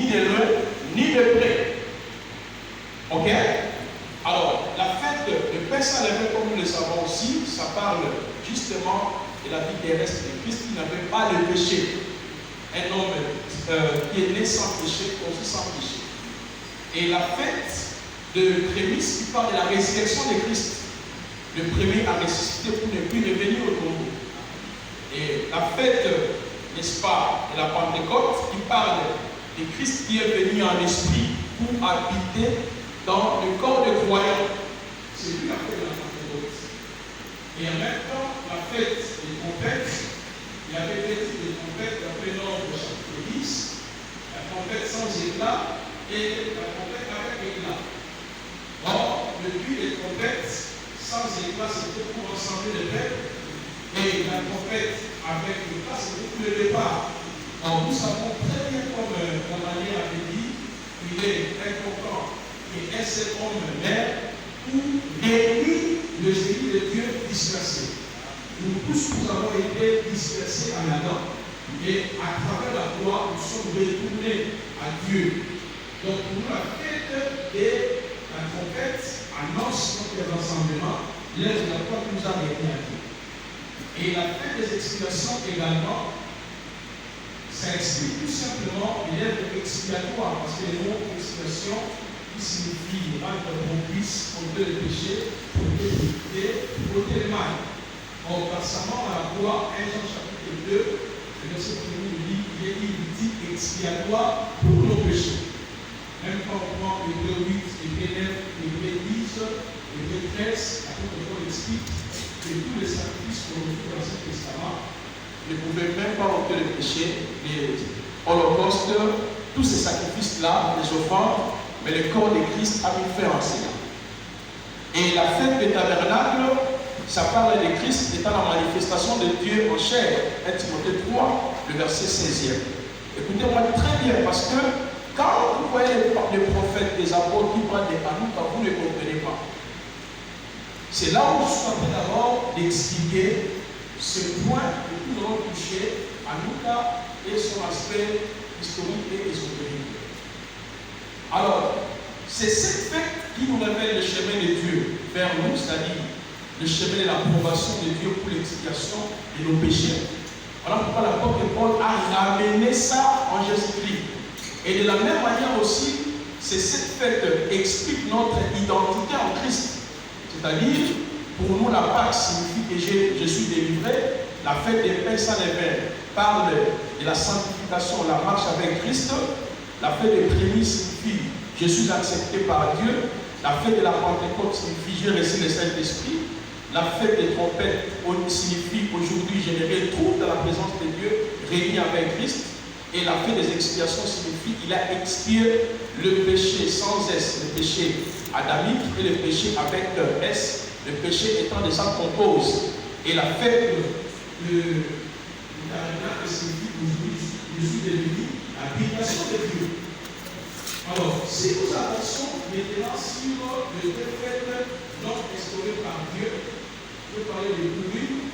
de loin, ni de près. Ok? Alors, la fête de pain sans levain, comme nous le savons aussi, ça parle justement de la vie terrestre de Christ qui n'avait pas le péché. Un homme qui est né sans péché, aussi sans péché. Et la fête de prémisse qui parle de la résurrection de Christ. Le premier à ressusciter pour ne plus revenir au tombeau. Et la fête, n'est-ce pas, de la Pentecôte qui parle de Christ qui est venu en esprit pour habiter dans le corps de croyants. C'est lui la fête de la Pentecôte. Et en même temps, la fête des trompettes, il y avait des trompettes d'après l'ordre de chapitre 10, la trompette sans éclat et la trompette avec éclat. Or, le but des trompettes sans éclat, c'était pour rassembler les peuples, et la trompette avec éclat, c'était pour le départ. Alors, nous savons très bien, comme Marie avait dit, il est important qu'un seul homme meurt pour guérir le génie de Dieu dispersé. Nous tous, nous avons été dispersés en Adam, et à travers la croix, nous sommes retournés à Dieu. Donc, pour nous, la fête de la trompette annonce notre rassemblement, l'heure de la croix nous a réunis à Dieu. Et la fête des expiations également, ça explique tout simplement l'œuvre expiatoire, parce que le mot expiation qui signifie rendre propice, ôter le péché, ôter l'iniquité, ôter le mal. Or, récemment, à la croix, 1 Jean chapitre 2, le verset 1 nous dit qu'il est dit expiatoire pour nos péchés. Même quand on prend les 2, 8, les 9, les 10, les 13, après on explique que tous les sacrifices qu'on retrouve dans l'Ancien Testament ne pouvaient même pas ôter le péché, les holocaustes, tous ces sacrifices-là, les offrandes, mais le corps de Christ a mis fin en cela. Et la fête des tabernacles, ça parle de Christ étant la manifestation de Dieu en chair. 1 Timothée 3, le verset 16e. Écoutez-moi très bien, parce que quand vous voyez les prophètes, les apôtres qui parlent des Hanouka, vous ne les comprenez pas. C'est là où je suis en train d'abord d'expliquer ce point que nous allons toucher, Hanouka et son aspect historique et ésotérique. Alors, c'est cette fête qui nous révèle le chemin de Dieu vers nous, c'est-à-dire le chemin de l'approbation de Dieu pour l'expiation de nos péchés. Voilà pourquoi l'apôtre Paul a ramené ça en Jésus-Christ. Et de la même manière aussi, c'est cette fête explique notre identité en Christ. C'est-à-dire, pour nous, la Pâque signifie que je suis délivré. La fête des pains sans levain parle de la sanctification, la marche avec Christ. La fête des prémices signifie je suis accepté par Dieu. La fête de la Pentecôte signifie j'ai reçu le Saint-Esprit. La fête des trompettes signifie aujourd'hui je me retrouve dans la présence de Dieu, réuni avec Christ. Et la fête des expiations signifie qu'il a expié le péché sans S, le péché adamique, et le péché avec S, le péché étant de sa compose. Et la fête de tabernacle signifie aujourd'hui je suis devenu l'habitation de Dieu. Alors, si nous avançons maintenant sur les deux fêtes non instaurées par Dieu, je peux parler de Purim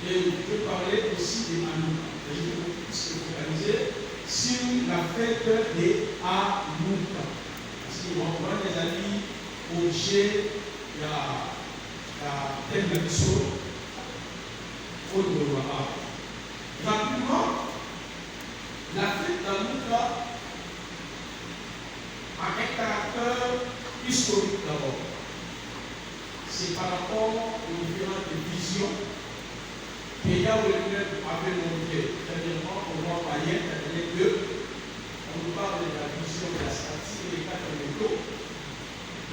et je peux parler aussi de Hanouka. Je vais plus se focaliser sur la fête des Hanouka. Parce qu'on voit des amis objet, il y a tel verso, au Noah. Rapidement, la fête d'Hanouka a un caractère historique d'abord. C'est par rapport aux différentes visions que Yahweh lui-même avait montrées. Dernièrement, on voit païen, les deux. On nous parle de la vision de la statique et des quatre métaux.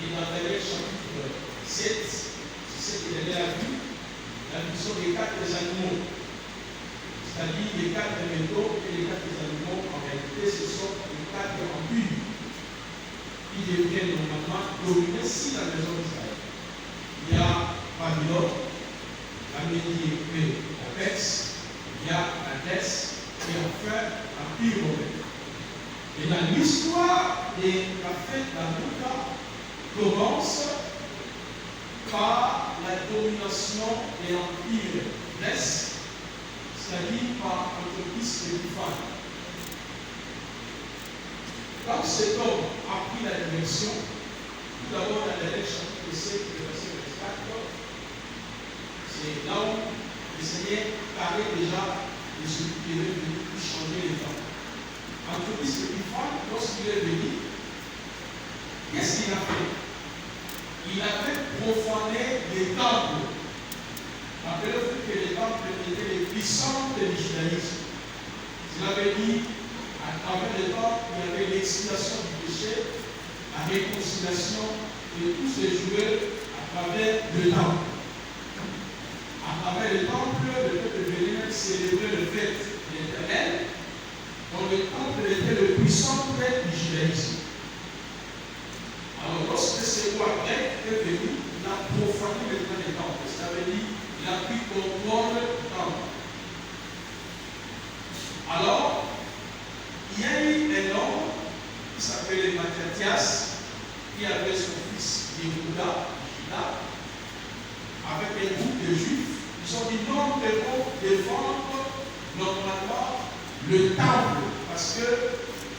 Et dans Daniel chapitre 7, c'est ce qu'il a vu, la vision des quatre animaux. C'est-à-dire les quatre métaux et les quatre animaux, en réalité, ce sont les quatre empires qui deviennent normalement dominés si la maison d'Israël. Il y a Babylone, la Médie et la Perse, il y a la Grèce et enfin l'Empire romain. Et dans l'histoire de la fête d'Hanouka commence par la domination de l'Empire grec, c'est-à-dire par Antiochus Épiphanes. Quand cet homme a pris la direction, tout d'abord dans le chapitre 7, verset 24, c'est là où le Seigneur parlait déjà de ce qui est venu pour changer les temps. Antiochus Épiphanes, lorsqu'il est venu, qu'est-ce qu'il a fait? Il avait profané les temples. Rappelez-vous que les temples étaient les puissants de judaïsme. Il avait dit, à travers les temples, il y avait l'expiation du péché, la réconciliation, et tout se jouait à travers le temple. À travers le temple, le peuple venait célébrer le fête de l'Éternel, dont le temple était le puissant prêtre du judaïsme. Alors, lorsque ce roi grec est venu, il a profané le temps des temples. Ça veut dire qu'il a pris contrôle du temple. Alors, il y a eu un homme qui s'appelait Mattathias, qui avait son fils Yehuda, avec un groupe de juifs. Ils ont dit non, nous devons défendre normalement le temple, parce que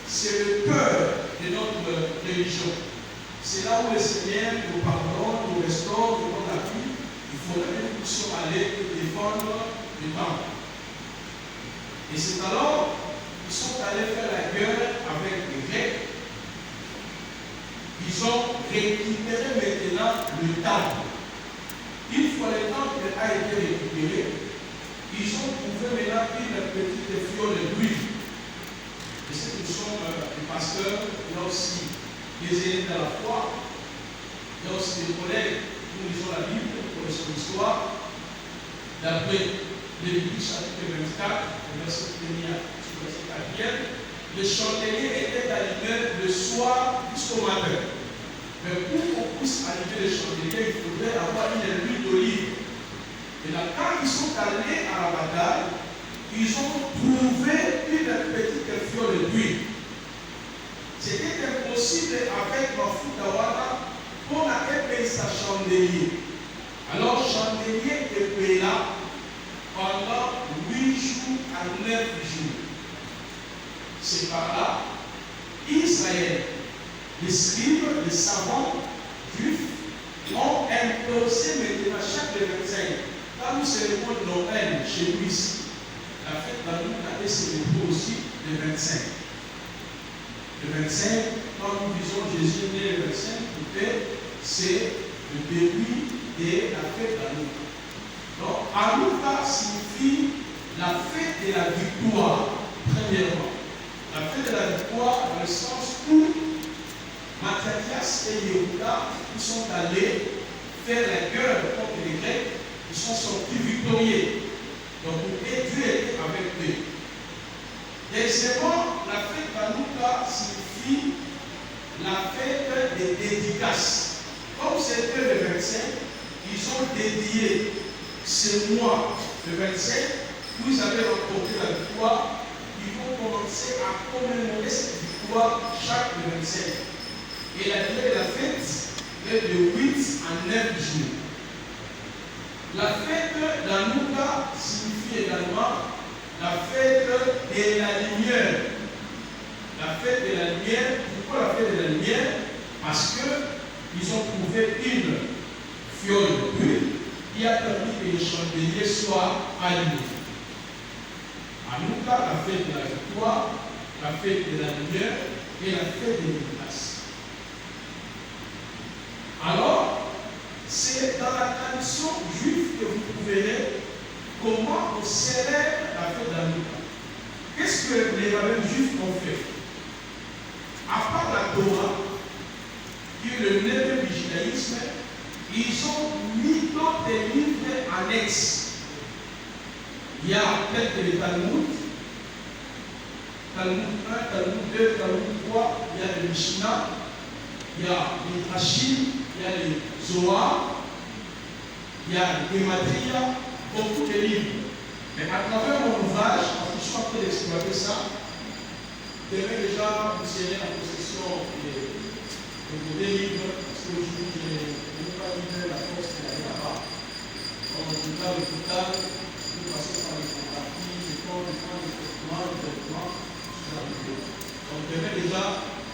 c'est le cœur de notre religion. C'est là où le Seigneur nous pardonne, nous restaure, nous donne la vie. Il faudrait que nous puissions aller défendre le temple. Et c'est alors qu'ils sont allés faire la guerre avec les Grecs. Ils ont récupéré maintenant le temple. Une fois le temple a été récupéré, ils ont trouvé maintenant une petite fiole d'huile. Et c'est que nous sommes des pasteurs, il y a aussi des élèves de la foi, il y a aussi des collègues, nous lisons la Bible, nous connaissons l'histoire. D'après Lévitique chapitre 24, verset 1er à verset 4, le chandelier était allumé le soir jusqu'au matin. Mais pour qu'on puisse allumer le chandelier, il faudrait avoir une huile d'olive. Et là, quand ils sont allés à la bataille, ils ont trouvé une petite fiole d'huile. C'était impossible avec ma foutawana pour appeler ça chandelier. Alors, chandelier était là pendant 8 jours à 9 jours. C'est par là, Israël, les scribes, les savants juifs ont imposé maintenant chaque 25. Quand nous célébrons Noël chez nous ici, la fête d'Anouk a été célébrée aussi le 25. Le 25, quand nous disons Jésus est né le 25, c'est le début de la fête d'Anouk. Donc, Hanouka signifie la fête de la victoire, premièrement. La fête de la victoire dans le sens où Mattathias et Yehuda sont allés faire la guerre contre les Grecs, ils sont sortis victorieux. Donc, Dieu était avec eux. Deuxièmement, la fête d'Hanouka signifie la fête des dédicaces. Comme c'était le 25, ils ont dédié ce mois, le 25, où ils avaient remporté la victoire. Ils vont commencer à commémorer cette victoire chaque 25. Et la durée de la fête est de 8 à 9 jours. La fête d'Hanouka signifie également la fête de la lumière. La fête de la lumière. Pourquoi la fête de la lumière? Parce qu'ils ont trouvé une fiole d'huile qui a permis que les chandeliers soient allumés. Hanouka, la fête de la victoire, la fête de la lumière et la fête des dédicaces. Alors, c'est dans la tradition juive que vous verrez comment on célèbre la fête d'Hanouka. Qu'est-ce que les rabbins juifs ont fait? À part la Torah, qui est le nez du judaïsme, ils ont mis d'autres livres annexes. Il y a tel que le Talmud, Talmud 1, Talmud 2, Talmud 3, il y a le Mishnah, il y a les Hashim, il y a les Zohar, il y a les Gematria, beaucoup de livres. Mais à travers mon ouvrage, parce que je suis en train d'exploiter ça, demain déjà, vous serez en possession de vos livres, parce que aujourd'hui, je n'ai pas livré la force d'aller là-bas. Comme on dit là, le total, vous passez par les photographies, les corps, les points, les traitements, jusqu'à la vidéo. Donc demain déjà,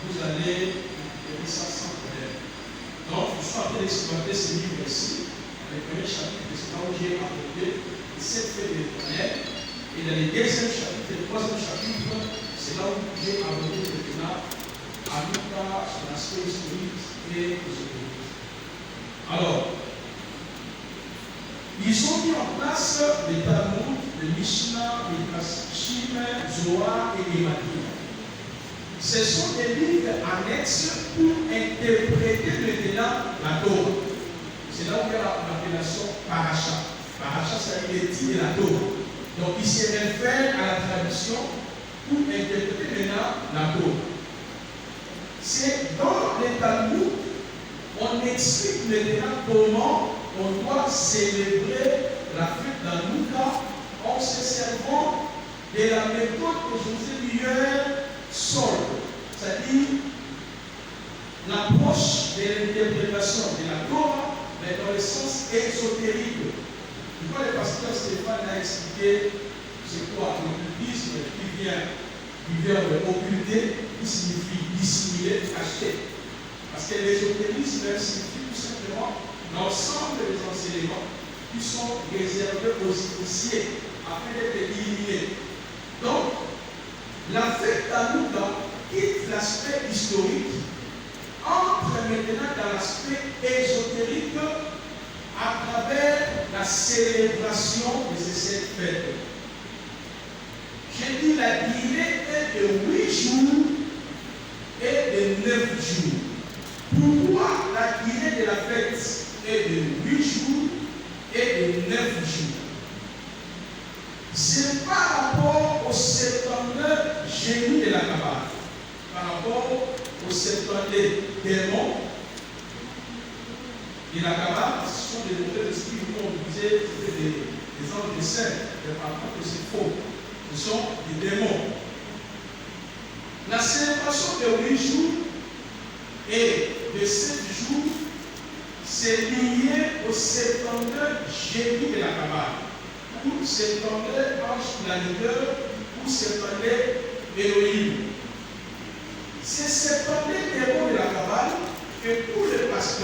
vous vous allez trouver ça sans problème. Donc, je suis en train d'exploiter ce livre ici. Dans le premier chapitre, c'est là où j'ai abordé les 7 faits de l'Éternel. Et dans le deuxième chapitre, le troisième chapitre, c'est là où j'ai abordé maintenant à Lucas sur l'aspect historique et ésotérique. Alors, ils ont mis en place les Talmud, les Mishnah, les Kashim, Zohar et les Madhya. Ce sont des livres annexes pour interpréter maintenant la Torah. C'est là où il y a l'appellation Paracha. Paracha, ça veut dire les titres de la Torah. Donc, il se réfère à la tradition pour interpréter maintenant la Torah. C'est dans les Talmud, on explique maintenant comment on doit célébrer la fête d'Hanouka en se servant de la méthode que José Sol, c'est-à-dire l'approche de l'interprétation de la Torah, mais dans le sens ésotérique. Pourquoi le pasteur Stéphane a expliqué c'est quoi l'occultisme qui vient du verbe occulter, qui signifie dissimuler, cacher. Parce que l'ésotérisme signifie tout simplement l'ensemble des enseignements qui sont réservés aux initiés afin d'être éliminés. Donc, la fête d'Hanouka quitte l'aspect historique, entre maintenant dans l'aspect ésotérique à travers la célébration de ces fêtes. J'ai dit la durée est de 8 jours et de 9 jours. Pourquoi la durée de la fête est de 8 jours et de 9 jours? C'est par rapport aux 72 génies de la Kabbale, par rapport aux 72 démons de la Kabbale, ce sont des mauvais esprits qui ont utilisé des anges saints, mais par contre c'est faux. Ce sont des démons. La célébration de 8 jours et de 7 jours, c'est lié aux 72 génies de la Kabbale, ou 72 anges planiteurs, ou 72 Elohim. C'est 72 démons de la Kabbale que tous les pasteurs